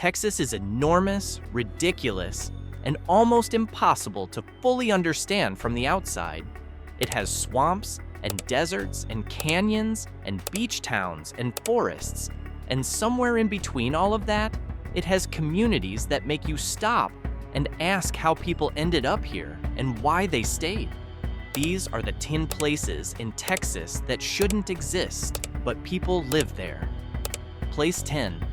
Texas is enormous, ridiculous, and almost impossible to fully understand from the outside. It has swamps and deserts and canyons and beach towns and forests, and somewhere in between all of that, it has communities that make you stop and ask how people ended up here and why they stayed. These are the 10 places in Texas that shouldn't exist, but people live there. Place 10,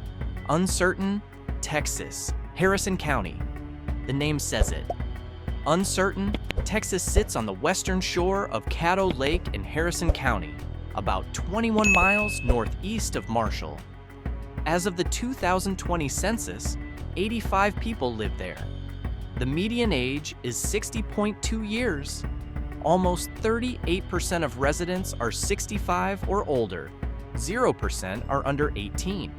Uncertain, Texas, Harrison County. The name says it. Uncertain, Texas sits on the western shore of Caddo Lake in Harrison County, about 21 miles northeast of Marshall. As of the 2020 census, 85 people live there. The median age is 60.2 years. Almost 38% of residents are 65 or older. 0% are under 18.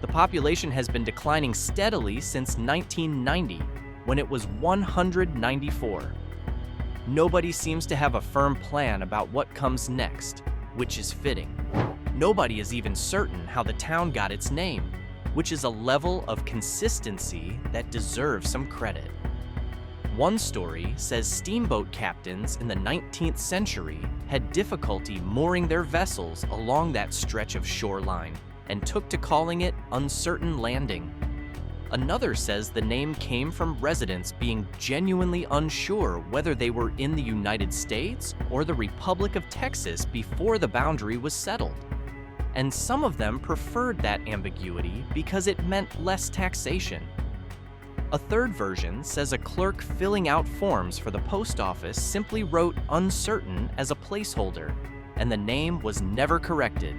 The population has been declining steadily since 1990, when it was 194. Nobody seems to have a firm plan about what comes next, which is fitting. Nobody is even certain how the town got its name, which is a level of consistency that deserves some credit. One story says steamboat captains in the 19th century had difficulty mooring their vessels along that stretch of shoreline and took to calling it Uncertain Landing. Another says the name came from residents being genuinely unsure whether they were in the United States or the Republic of Texas before the boundary was settled. And some of them preferred that ambiguity because it meant less taxation. A third version says a clerk filling out forms for the post office simply wrote Uncertain as a placeholder, and the name was never corrected.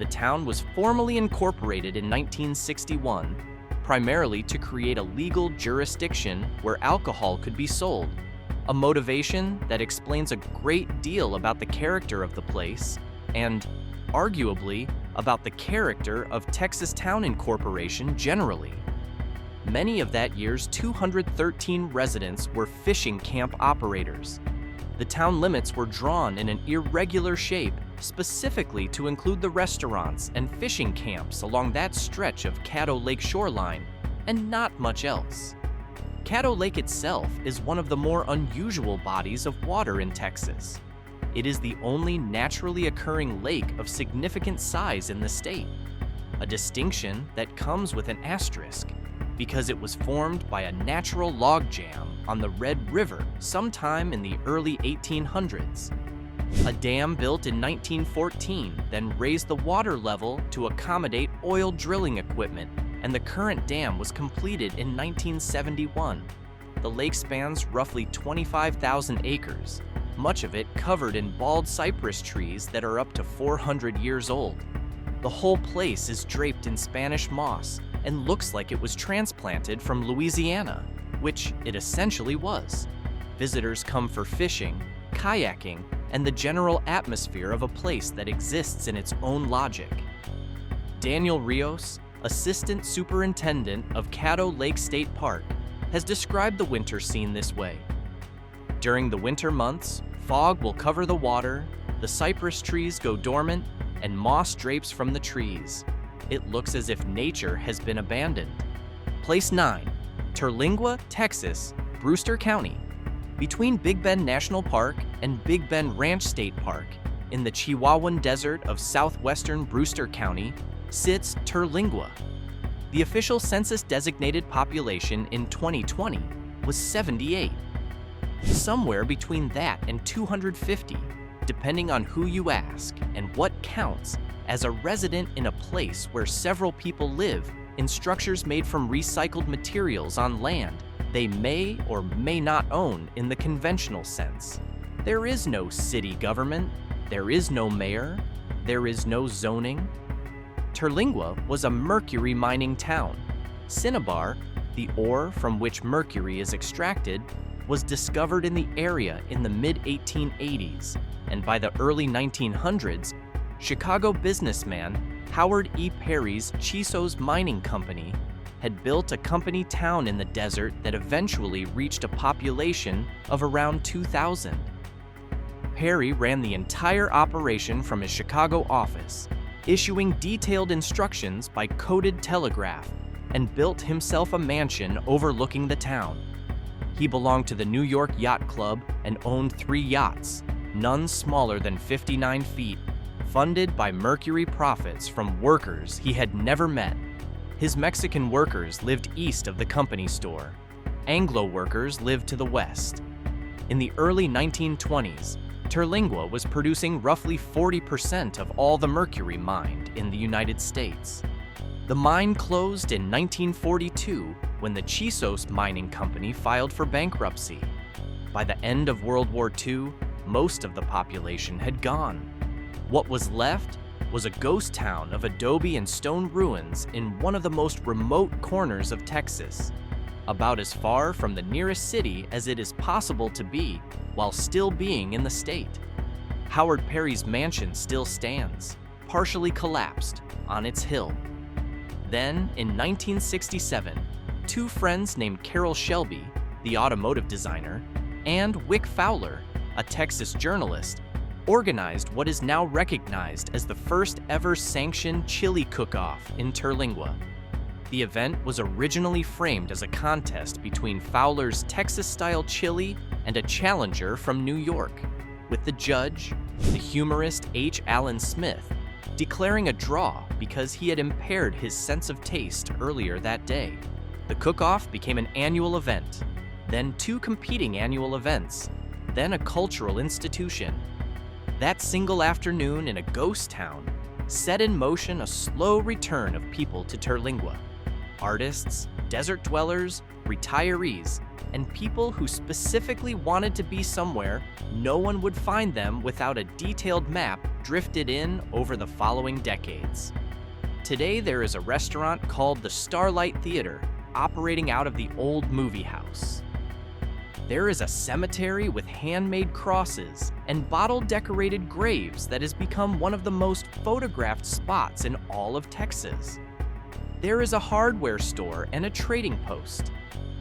The town was formally incorporated in 1961, primarily to create a legal jurisdiction where alcohol could be sold, a motivation that explains a great deal about the character of the place and, arguably, about the character of Texas Town Incorporation generally. Many of that year's 213 residents were fishing camp operators. The town limits were drawn in an irregular shape specifically to include the restaurants and fishing camps along that stretch of Caddo Lake shoreline, and not much else. Caddo Lake itself is one of the more unusual bodies of water in Texas. It is the only naturally occurring lake of significant size in the state, a distinction that comes with an asterisk, because it was formed by a natural logjam on the Red River sometime in the early 1800s. A dam built in 1914 then raised the water level to accommodate oil drilling equipment, and the current dam was completed in 1971. The lake spans roughly 25,000 acres, much of it covered in bald cypress trees that are up to 400 years old. The whole place is draped in Spanish moss and looks like it was transplanted from Louisiana, which it essentially was. Visitors come for fishing, kayaking, and the general atmosphere of a place that exists in its own logic. Daniel Rios, Assistant Superintendent of Caddo Lake State Park, has described the winter scene this way. During the winter months, fog will cover the water, the cypress trees go dormant, and moss drapes from the trees. It looks as if nature has been abandoned. Place 9, Terlingua, Texas, Brewster County. Between Big Bend National Park and Big Bend Ranch State Park, in the Chihuahuan Desert of southwestern Brewster County, sits Terlingua. The official census-designated population in 2020 was 78. Somewhere between that and 250, depending on who you ask and what counts as a resident in a place where several people live in structures made from recycled materials on land they may or may not own in the conventional sense. There is no city government, there is no mayor, there is no zoning. Terlingua was a mercury mining town. Cinnabar, the ore from which mercury is extracted, was discovered in the area in the mid-1880s, and by the early 1900s, Chicago businessman Howard E. Perry's Chiso's Mining Company had built a company town in the desert that eventually reached a population of around 2,000. Perry ran the entire operation from his Chicago office, issuing detailed instructions by coded telegraph, and built himself a mansion overlooking the town. He belonged to the New York Yacht Club and owned 3 yachts, none smaller than 59 feet, funded by mercury profits from workers he had never met. His Mexican workers lived east of the company store. Anglo workers lived to the west. In the early 1920s, Terlingua was producing roughly 40% of all the mercury mined in the United States. The mine closed in 1942 when the Chisos Mining Company filed for bankruptcy. By the end of World War II, most of the population had gone. What was left was a ghost town of adobe and stone ruins in one of the most remote corners of Texas, about as far from the nearest city as it is possible to be while still being in the state. Howard Perry's mansion still stands, partially collapsed, on its hill. Then, in 1967, 2 friends named Carroll Shelby, the automotive designer, and Wick Fowler, a Texas journalist, organized what is now recognized as the first ever sanctioned chili cook-off in Terlingua. The event was originally framed as a contest between Fowler's Texas-style chili and a challenger from New York, with the judge, the humorist H. Allen Smith, declaring a draw because he had impaired his sense of taste earlier that day. The cook-off became an annual event, then 2 competing annual events, then a cultural institution. That single afternoon in a ghost town set in motion a slow return of people to Terlingua. Artists, desert dwellers, retirees, and people who specifically wanted to be somewhere no one would find them without a detailed map drifted in over the following decades. Today there is a restaurant called the Starlight Theater, operating out of the old movie house. There is a cemetery with handmade crosses and bottle-decorated graves that has become one of the most photographed spots in all of Texas. There is a hardware store and a trading post.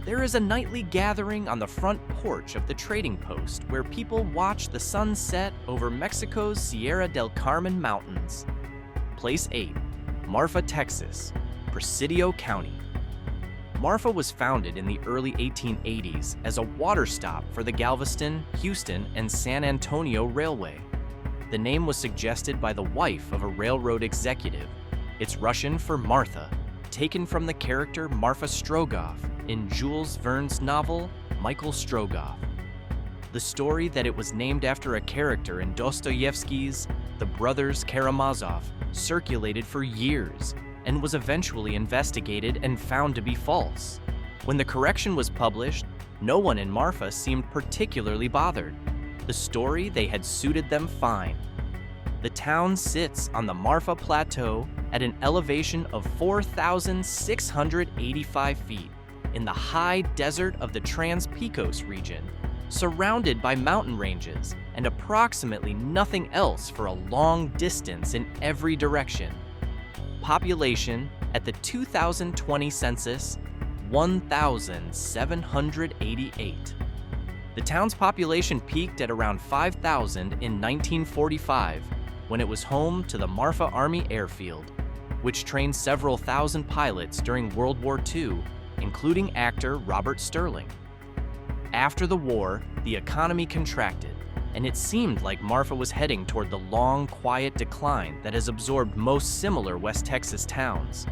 There is a nightly gathering on the front porch of the trading post where people watch the sun set over Mexico's Sierra del Carmen Mountains. Place 8, Marfa, Texas, Presidio County. Marfa was founded in the early 1880s as a water stop for the Galveston, Houston, and San Antonio Railway. The name was suggested by the wife of a railroad executive. It's Russian for Martha, taken from the character Marfa Strogoff in Jules Verne's novel, Michael Strogoff. The story that it was named after a character in Dostoevsky's The Brothers Karamazov circulated for years and was eventually investigated and found to be false. When the correction was published, no one in Marfa seemed particularly bothered. The story they had suited them fine. The town sits on the Marfa Plateau at an elevation of 4,685 feet in the high desert of the Trans-Pecos region, surrounded by mountain ranges and approximately nothing else for a long distance in every direction. Population at the 2020 census, 1,788. The town's population peaked at around 5,000 in 1945 when it was home to the Marfa Army Airfield, which trained several thousand pilots during World War II, including actor Robert Sterling. After the war, the economy contracted, and it seemed like Marfa was heading toward the long, quiet decline that has absorbed most similar West Texas towns.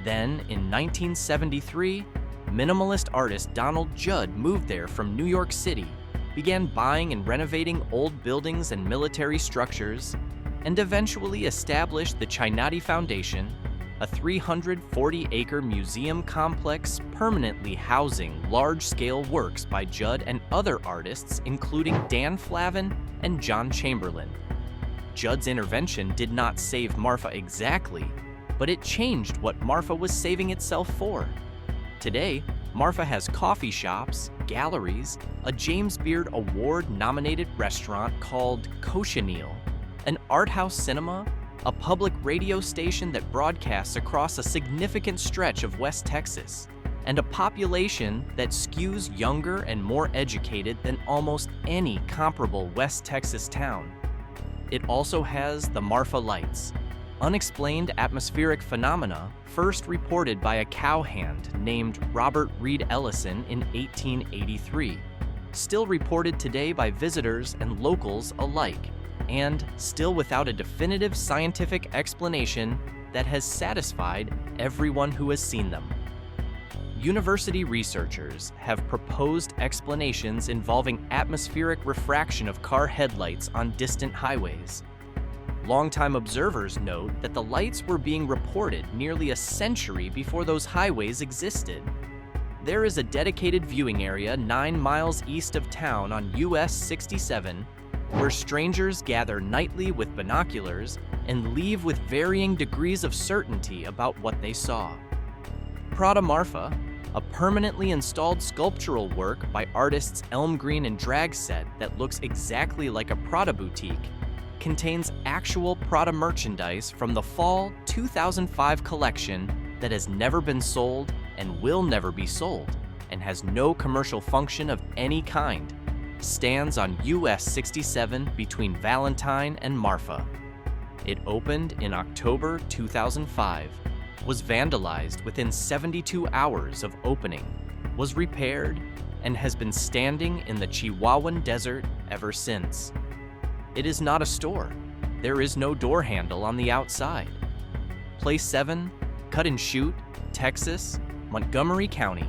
Then, in 1973, minimalist artist Donald Judd moved there from New York City, began buying and renovating old buildings and military structures, and eventually established the Chinati Foundation, a 340-acre museum complex permanently housing large-scale works by Judd and other artists, including Dan Flavin and John Chamberlain. Judd's intervention did not save Marfa exactly, but it changed what Marfa was saving itself for. Today, Marfa has coffee shops, galleries, a James Beard Award-nominated restaurant called Cochineal, an art house cinema, a public radio station that broadcasts across a significant stretch of West Texas, and a population that skews younger and more educated than almost any comparable West Texas town. It also has the Marfa Lights, unexplained atmospheric phenomena first reported by a cowhand named Robert Reed Ellison in 1883, still reported today by visitors and locals alike, and still without a definitive scientific explanation that has satisfied everyone who has seen them. University researchers have proposed explanations involving atmospheric refraction of car headlights on distant highways. Longtime observers note that the lights were being reported nearly a century before those highways existed. There is a dedicated viewing area 9 miles east of town on US 67 where strangers gather nightly with binoculars and leave with varying degrees of certainty about what they saw. Prada Marfa, a permanently installed sculptural work by artists Elmgreen and Dragset that looks exactly like a Prada boutique, contains actual Prada merchandise from the fall 2005 collection that has never been sold and will never be sold, and has no commercial function of any kind, stands on US 67 between Valentine and Marfa. It opened in October 2005, was vandalized within 72 hours of opening, was repaired, and has been standing in the Chihuahuan Desert ever since. It is not a store. There is no door handle on the outside. Place 7, Cut and Shoot, Texas, Montgomery County.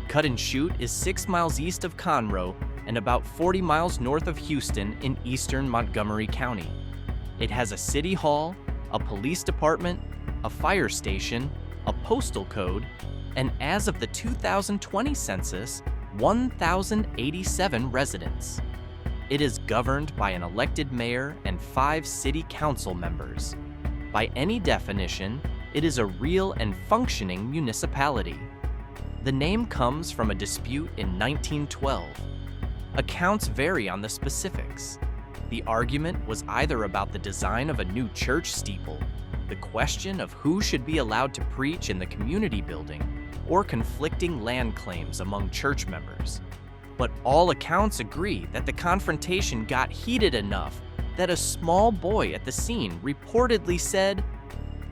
Cut and Shoot is 6 miles east of Conroe and about 40 miles north of Houston in eastern Montgomery County. It has a city hall, a police department, a fire station, a postal code, and as of the 2020 census, 1,087 residents. It is governed by an elected mayor and 5 city council members. By any definition, it is a real and functioning municipality. The name comes from a dispute in 1912. Accounts vary on the specifics. The argument was either about the design of a new church steeple, the question of who should be allowed to preach in the community building, or conflicting land claims among church members. But all accounts agree that the confrontation got heated enough that a small boy at the scene reportedly said,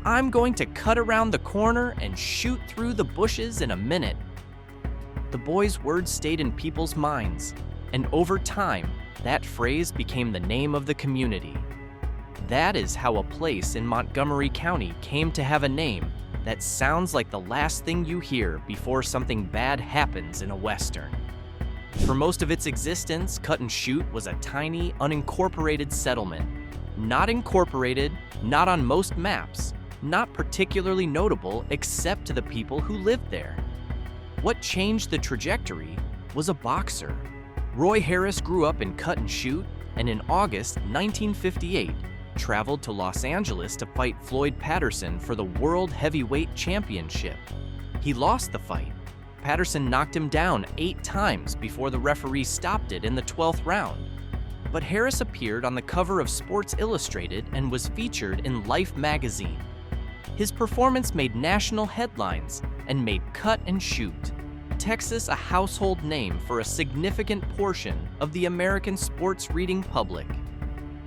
"I'm going to cut around the corner and shoot through the bushes in a minute." The boy's words stayed in people's minds, and over time, that phrase became the name of the community. That is how a place in Montgomery County came to have a name that sounds like the last thing you hear before something bad happens in a Western. For most of its existence, Cut and Shoot was a tiny, unincorporated settlement. Not incorporated, not on most maps, not particularly notable except to the people who lived there. What changed the trajectory was a boxer. Roy Harris grew up in Cut and Shoot, and in August 1958, traveled to Los Angeles to fight Floyd Patterson for the World Heavyweight Championship. He lost the fight. Patterson knocked him down 8 times before the referee stopped it in the 12th round. But Harris appeared on the cover of Sports Illustrated and was featured in Life magazine. His performance made national headlines and made Cut and Shoot, Texas, a household name for a significant portion of the American sports reading public.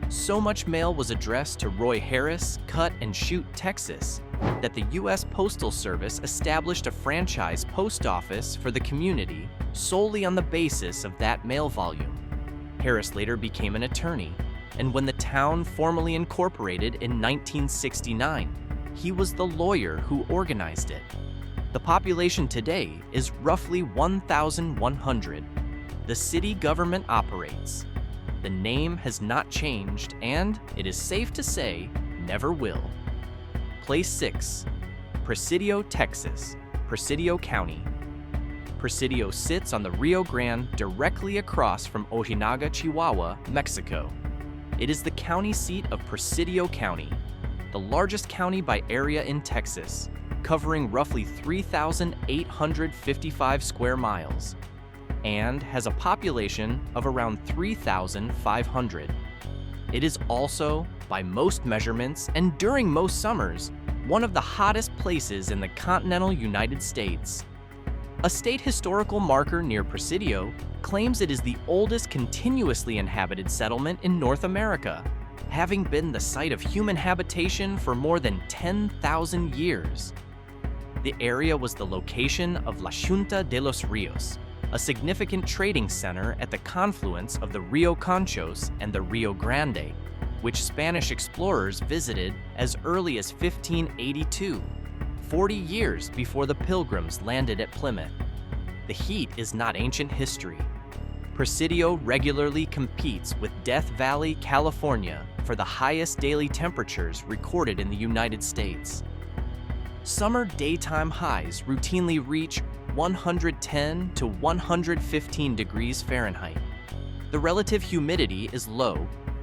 So much mail was addressed to Roy Harris, Cut and Shoot, Texas, that the U.S. Postal Service established a franchise post office for the community solely on the basis of that mail volume. Harris later became an attorney, and when the town formally incorporated in 1969, he was the lawyer who organized it. The population today is roughly 1,100. The city government operates. The name has not changed, and it is safe to say, never will. Place 6, Presidio, Texas, Presidio County. Presidio sits on the Rio Grande directly across from Ojinaga, Chihuahua, Mexico. It is the county seat of Presidio County, the largest county by area in Texas, covering roughly 3,855 square miles, and has a population of around 3,500. It is also, by most measurements and during most summers, one of the hottest places in the continental United States. A state historical marker near Presidio claims it is the oldest continuously inhabited settlement in North America, having been the site of human habitation for more than 10,000 years. The area was the location of La Junta de los Rios, a significant trading center at the confluence of the Rio Conchos and the Rio Grande, which Spanish explorers visited as early as 1582, 40 years before the Pilgrims landed at Plymouth. The heat is not ancient history. Presidio regularly competes with Death Valley, California, for the highest daily temperatures recorded in the United States. Summer daytime highs routinely reach 110 to 115 degrees Fahrenheit. The relative humidity is low,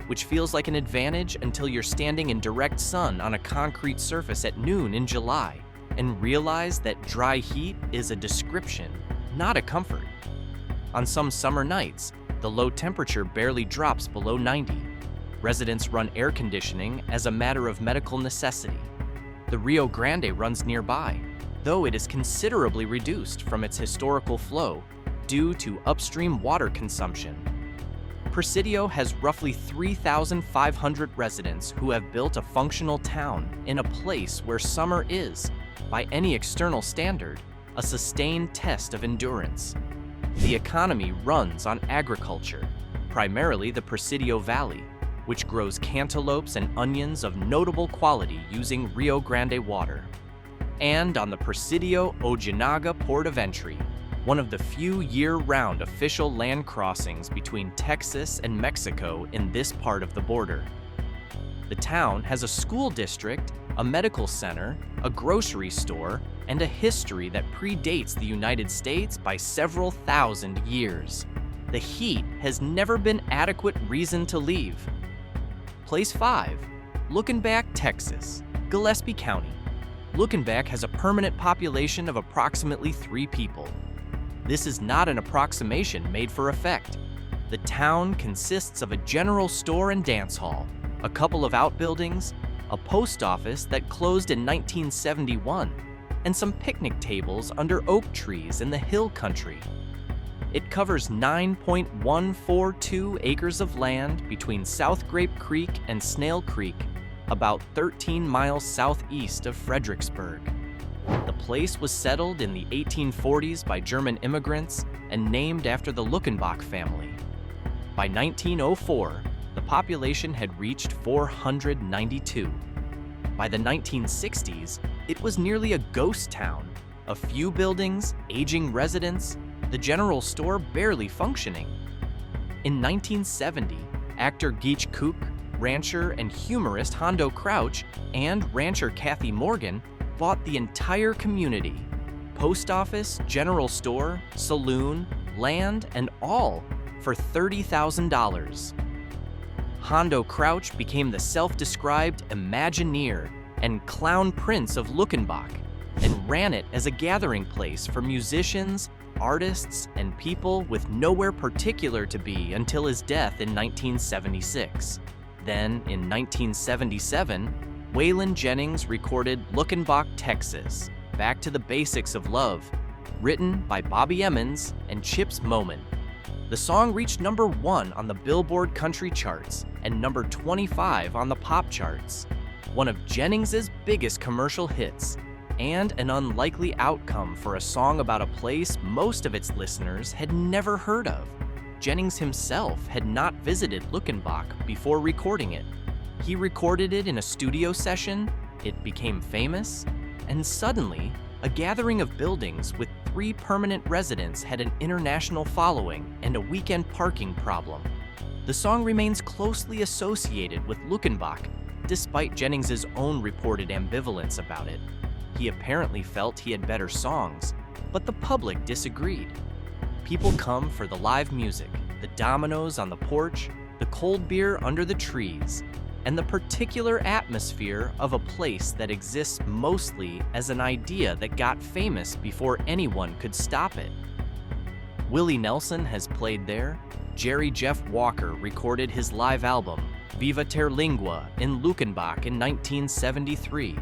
which feels like an advantage until you're standing in direct sun on a concrete surface at noon in July and realize that dry heat is a description, not a comfort. On some summer nights, the low temperature barely drops below 90. Residents run air conditioning as a matter of medical necessity. The Rio Grande runs nearby, though it is considerably reduced from its historical flow due to upstream water consumption. Presidio has roughly 3,500 residents who have built a functional town in a place where summer is, by any external standard, a sustained test of endurance. The economy runs on agriculture, primarily the Presidio Valley, which grows cantaloupes and onions of notable quality using Rio Grande water, and on the Presidio Ojinaga port of entry, one of the few year-round official land crossings between Texas and Mexico in this part of the border. The town has a school district, a medical center, a grocery store, and a history that predates the United States by several thousand years. The heat has never been adequate reason to leave. Place 5, Lookenback, Texas, Gillespie County. Lookenback has a permanent population of approximately 3 people. This is not an approximation made for effect. The town consists of a general store and dance hall, a couple of outbuildings, a post office that closed in 1971, and some picnic tables under oak trees in the hill country. It covers 9.142 acres of land between South Grape Creek and Snail Creek, about 13 miles southeast of Fredericksburg. The place was settled in the 1840s by German immigrants and named after the Luckenbach family. By 1904, the population had reached 492. By the 1960s, it was nearly a ghost town. A few buildings, aging residents, the general store barely functioning. In 1970, actor Geach Kook, rancher and humorist Hondo Crouch, and rancher Kathy Morgan bought the entire community. Post office, general store, saloon, land, and all for $30,000. Hondo Crouch became the self-described Imagineer and Clown Prince of Luckenbach and ran it as a gathering place for musicians, artists, and people with nowhere particular to be until his death in 1976. Then, in 1977, Waylon Jennings recorded Luckenbach, Texas, Back to the Basics of Love, written by Bobby Emmons and Chips Moman. The song reached number 1 on the Billboard country charts and number 25 on the pop charts, one of Jennings's biggest commercial hits, and an unlikely outcome for a song about a place most of its listeners had never heard of. Jennings himself had not visited Luckenbach before recording it. He recorded it in a studio session, it became famous, and suddenly, a gathering of buildings with 3 permanent residents had an international following and a weekend parking problem. The song remains closely associated with Luckenbach, despite Jennings's own reported ambivalence about it. He apparently felt he had better songs, but the public disagreed. People come for the live music, the dominoes on the porch, the cold beer under the trees, and the particular atmosphere of a place that exists mostly as an idea that got famous before anyone could stop it. Willie Nelson has played there. Jerry Jeff Walker recorded his live album, Viva Terlingua, in Luckenbach in 1973.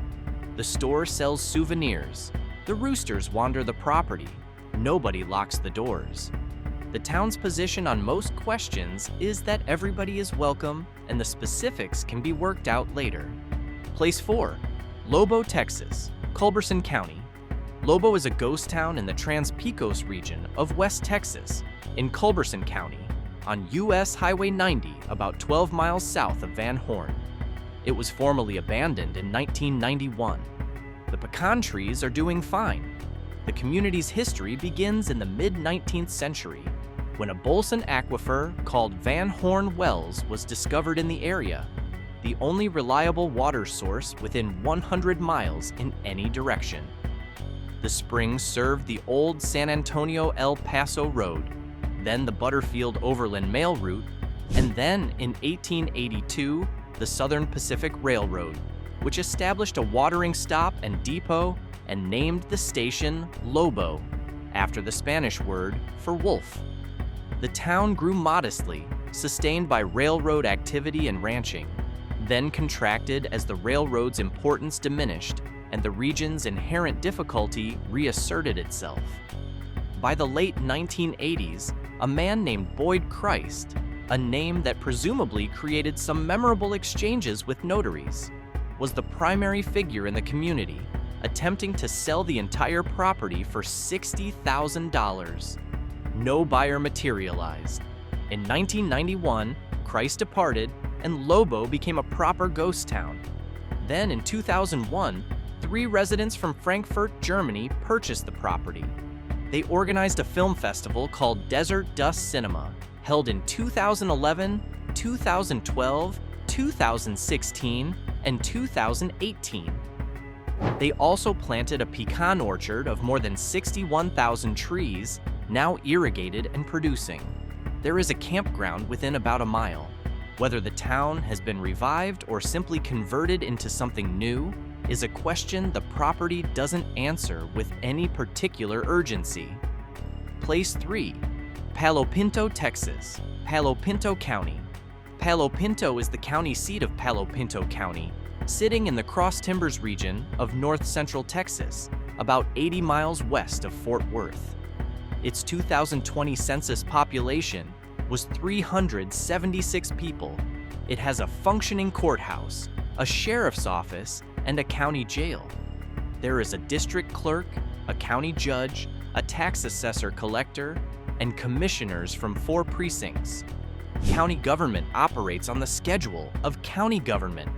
The store sells souvenirs. The roosters wander the property. Nobody locks the doors. The town's position on most questions is that everybody is welcome and the specifics can be worked out later. Place 4, Lobo, Texas, Culberson County. Lobo is a ghost town in the Trans-Pecos region of West Texas, in Culberson County, on US Highway 90, about 12 miles south of Van Horn. It was formerly abandoned in 1991. The pecan trees are doing fine. The community's history begins in the mid-19th century, when a Bolson aquifer called Van Horn Wells was discovered in the area, the only reliable water source within 100 miles in any direction. The springs served the old San Antonio-El Paso Road, then the Butterfield Overland Mail Route, and then in 1882, the Southern Pacific Railroad, which established a watering stop and depot and named the station Lobo, after the Spanish word for wolf. The town grew modestly, sustained by railroad activity and ranching, then contracted as the railroad's importance diminished and the region's inherent difficulty reasserted itself. By the late 1980s, a man named Boyd Christ, a name that presumably created some memorable exchanges with notaries, was the primary figure in the community, attempting to sell the entire property for $60,000. No buyer materialized. In 1991, Christ departed, and Lobo became a proper ghost town. Then in 2001, 3 residents from Frankfurt, Germany purchased the property. They organized a film festival called Desert Dust Cinema, held in 2011, 2012, 2016, and 2018. They also planted a pecan orchard of more than 61,000 trees, now irrigated and producing. There is a campground within about a mile. Whether the town has been revived or simply converted into something new is a question the property doesn't answer with any particular urgency. Place 3, Palo Pinto, Texas, Palo Pinto County. Palo Pinto is the county seat of Palo Pinto County, sitting in the Cross Timbers region of north central Texas, about 80 miles west of Fort Worth. Its 2020 census population was 376 people. It has a functioning courthouse, a sheriff's office, and a county jail. There is a district clerk, a county judge, a tax assessor collector, and commissioners from 4 precincts. County government operates on the schedule of county government.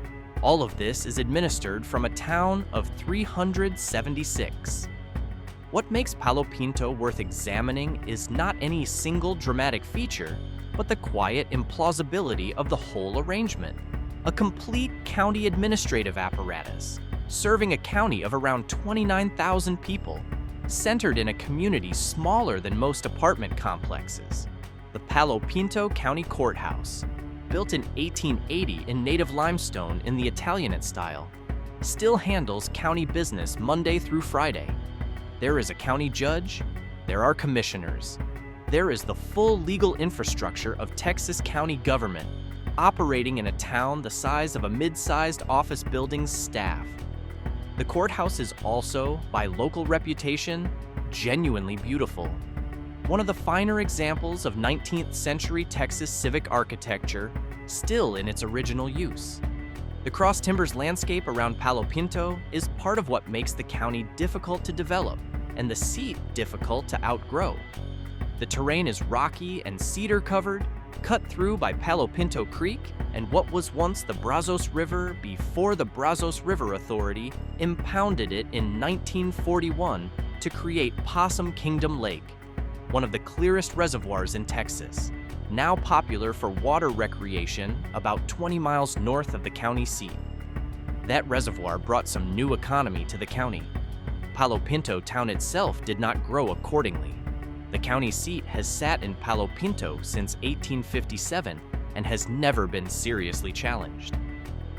All of this is administered from a town of 376. What makes Palo Pinto worth examining is not any single dramatic feature, but the quiet implausibility of the whole arrangement. A complete county administrative apparatus, serving a county of around 29,000 people, centered in a community smaller than most apartment complexes. The Palo Pinto County Courthouse, built in 1880 in native limestone in the Italianate style, still handles county business Monday through Friday. There is a county judge, there are commissioners. There is the full legal infrastructure of Texas county government, operating in a town the size of a mid-sized office building's staff. The courthouse is also, by local reputation, genuinely beautiful. One of the finer examples of 19th century Texas civic architecture, still in its original use. The Cross Timbers landscape around Palo Pinto is part of what makes the county difficult to develop and the seat difficult to outgrow. The terrain is rocky and cedar-covered, cut through by Palo Pinto Creek and what was once the Brazos River before the Brazos River Authority impounded it in 1941 to create Possum Kingdom Lake, one of the clearest reservoirs in Texas, now popular for water recreation about 20 miles north of the county seat. That reservoir brought some new economy to the county. Palo Pinto town itself did not grow accordingly. The county seat has sat in Palo Pinto since 1857 and has never been seriously challenged.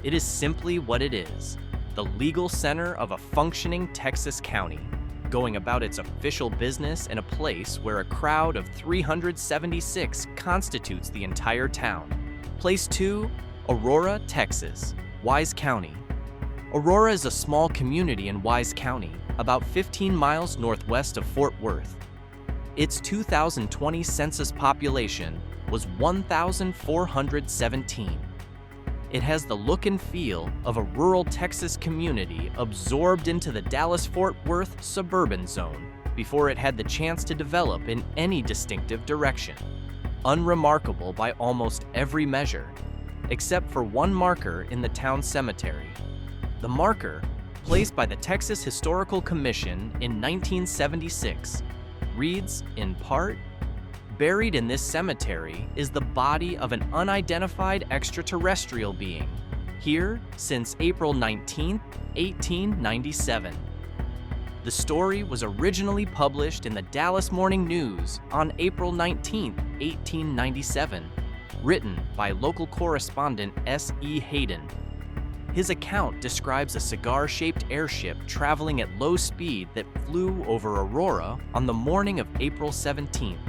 It is simply what it is, the legal center of a functioning Texas county, going about its official business in a place where a crowd of 376 constitutes the entire town. Place 2, Aurora, Texas, Wise County. Aurora is a small community in Wise County, about 15 miles northwest of Fort Worth. Its 2020 census population was 1,417. It has the look and feel of a rural Texas community absorbed into the Dallas-Fort Worth suburban zone before it had the chance to develop in any distinctive direction. Unremarkable by almost every measure, except for one marker in the town cemetery. The marker, placed by the Texas Historical Commission in 1976, reads, in part, "Buried in this cemetery is the body of an unidentified extraterrestrial being, here since April 19, 1897. The story was originally published in the Dallas Morning News on April 19, 1897, written by local correspondent S.E. Hayden. His account describes a cigar-shaped airship traveling at low speed that flew over Aurora on the morning of April 17th,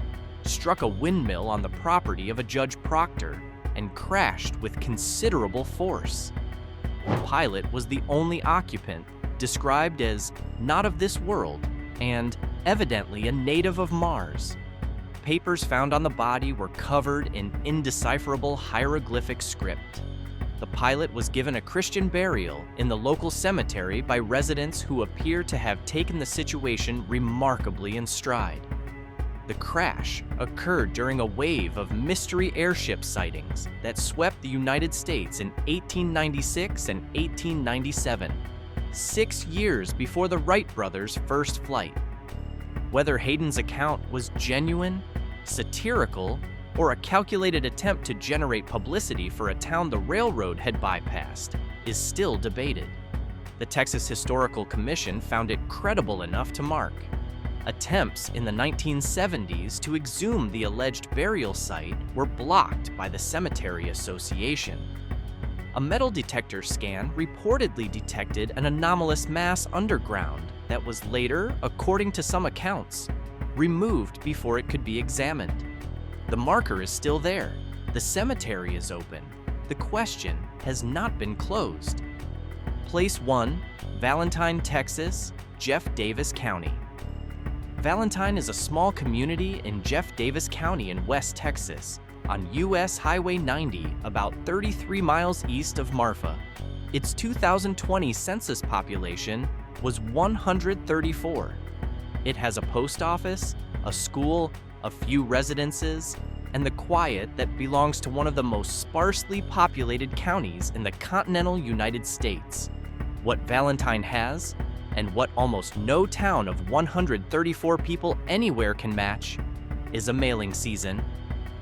struck a windmill on the property of a Judge Proctor, and crashed with considerable force. The pilot was the only occupant, described as not of this world and evidently a native of Mars. Papers found on the body were covered in indecipherable hieroglyphic script. The pilot was given a Christian burial in the local cemetery by residents who appear to have taken the situation remarkably in stride. The crash occurred during a wave of mystery airship sightings that swept the United States in 1896 and 1897, 6 years before the Wright brothers' first flight. Whether Hayden's account was genuine, satirical, or a calculated attempt to generate publicity for a town the railroad had bypassed is still debated. The Texas Historical Commission found it credible enough to mark. Attempts in the 1970s to exhume the alleged burial site were blocked by the Cemetery Association. A metal detector scan reportedly detected an anomalous mass underground that was later, according to some accounts, removed before it could be examined. The marker is still there. The cemetery is open. The question has not been closed. Place 1, Valentine, Texas, Jeff Davis County. Valentine is a small community in Jeff Davis County in West Texas, on U.S. Highway 90, about 33 miles east of Marfa. Its 2020 census population was 134. It has a post office, a school, a few residences, and the quiet that belongs to one of the most sparsely populated counties in the continental United States. What Valentine has, and what almost no town of 134 people anywhere can match, is a mailing season.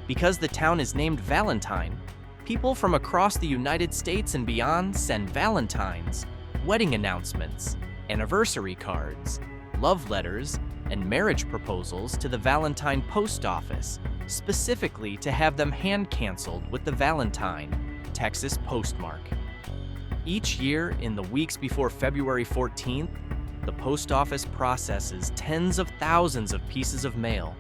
Because the town is named Valentine, people from across the United States and beyond send Valentines, wedding announcements, anniversary cards, love letters, and marriage proposals to the Valentine post office, specifically to have them hand-canceled with the Valentine, Texas postmark. Each year, in the weeks before February 14th, the post office processes tens of thousands of pieces of mail,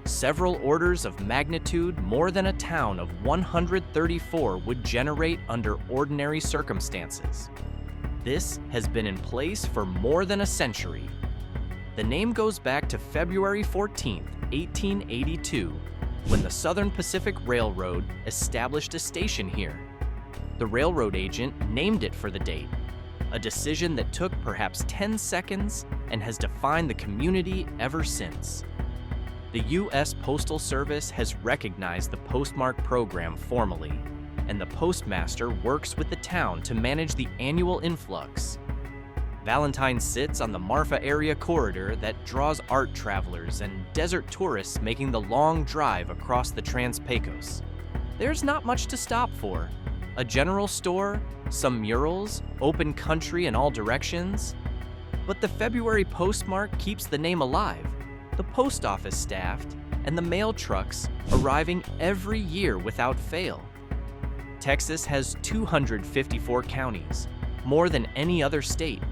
several orders of magnitude more than a town of 134 would generate under ordinary circumstances. This has been in place for more than a century. The name goes back to February 14, 1882, when the Southern Pacific Railroad established a station here. The railroad agent named it for the date, a decision that took perhaps 10 seconds and has defined the community ever since. The U.S. Postal Service has recognized the postmark program formally, and the postmaster works with the town to manage the annual influx. Valentine sits on the Marfa area corridor that draws art travelers and desert tourists making the long drive across the Trans-Pecos. There's not much to stop for. A general store, some murals, open country in all directions. But the February postmark keeps the name alive, the post office staffed, and the mail trucks arriving every year without fail. Texas has 254 counties, more than any other state,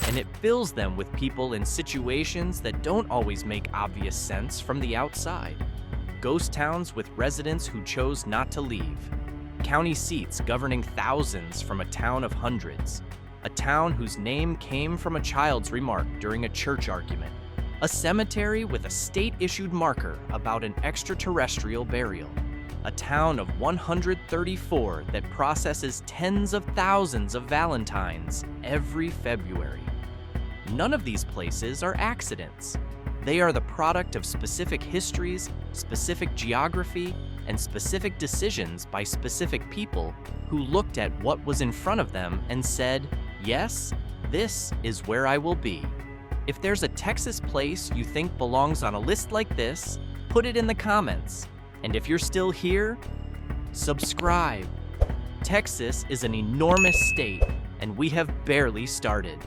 and it fills them with people in situations that don't always make obvious sense from the outside. Ghost towns with residents who chose not to leave. County seats governing thousands from a town of hundreds. A town whose name came from a child's remark during a church argument. A cemetery with a state-issued marker about an extraterrestrial burial. A town of 134 that processes tens of thousands of Valentines every February. None of these places are accidents. They are the product of specific histories, specific geography, and specific decisions by specific people who looked at what was in front of them and said, yes, this is where I will be. If there's a Texas place you think belongs on a list like this, put it in the comments. And if you're still here, subscribe. Texas is an enormous state, and we have barely started.